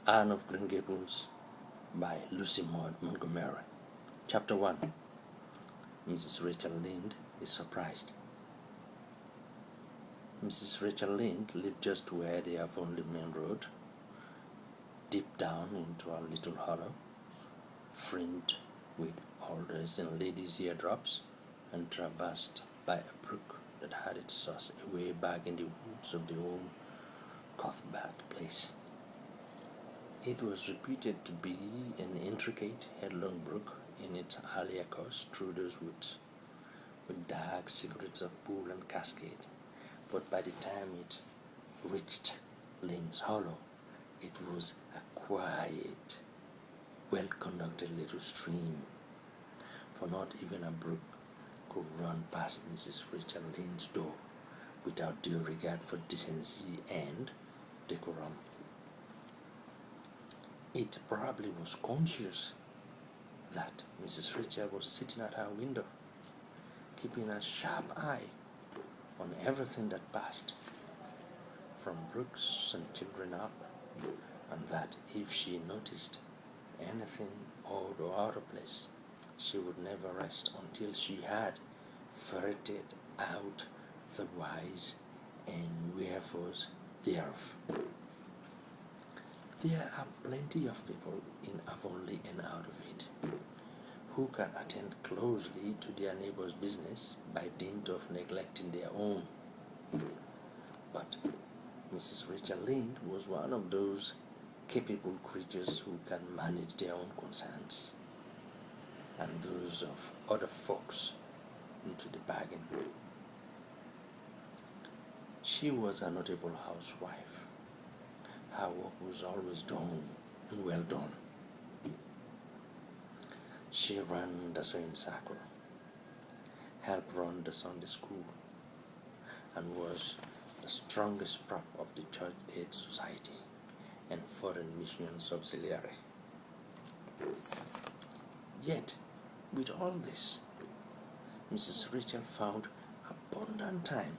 Anne of Green Gables by Lucy Maud Montgomery. Chapter 1. Mrs. Rachel Lynde is surprised. Mrs. Rachel Lynde lived just where the Avonlea main road, deep down into a little hollow, fringed with alders and ladies' eardrops, and traversed by a brook that had its source away back in the woods of the old Cuthbert place. It was reputed to be an intricate, headlong brook in its earlier course through those woods, with dark secrets of pool and cascade. But by the time it reached Lane's Hollow, it was a quiet, well-conducted little stream, for not even a brook could run past Mrs. Rachel Lane's door without due regard for decency and decorum. It probably was conscious that Mrs. Rachel was sitting at her window, keeping a sharp eye on everything that passed, from brooks and children up, and that if she noticed anything odd or out of place, she would never rest until she had ferreted out the whys and wherefores thereof. There are plenty of people in Avonlea and out of it who can attend closely to their neighbor's business by dint of neglecting their own. But Mrs. Rachel Lynde was one of those capable creatures who can manage their own concerns, and those of other folks into the bargain. She was a notable housewife. Her work was always done and well done. She ran the sewing circle, helped run the Sunday school, and was the strongest prop of the Church Aid Society and Foreign Missions Auxiliary. Yet, with all this, Mrs. Rachel found abundant time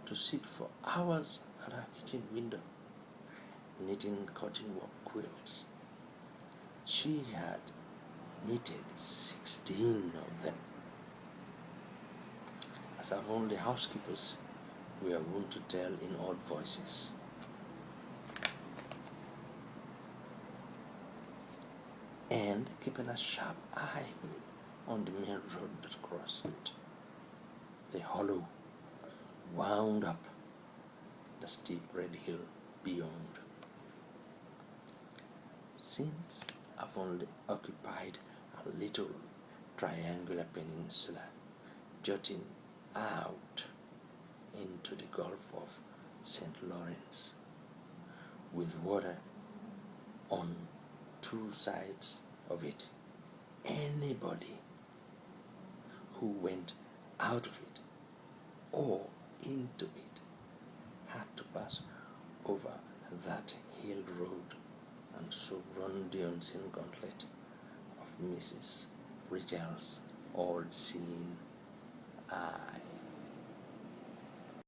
to sit for hours at her kitchen window, knitting cotton work quilts. She had knitted 16 of them. As Avonlea housekeepers, we are wont to tell in odd voices. And keeping a sharp eye on the main road that crossed the hollow, wound up the steep red hill beyond. Since Avonlea occupied a little triangular peninsula jutting out into the Gulf of St. Lawrence, with water on two sides of it, anybody who went out of it or into it had to pass over that hill road and so run the unseen gauntlet of Mrs. Rachel's all-seeing eye.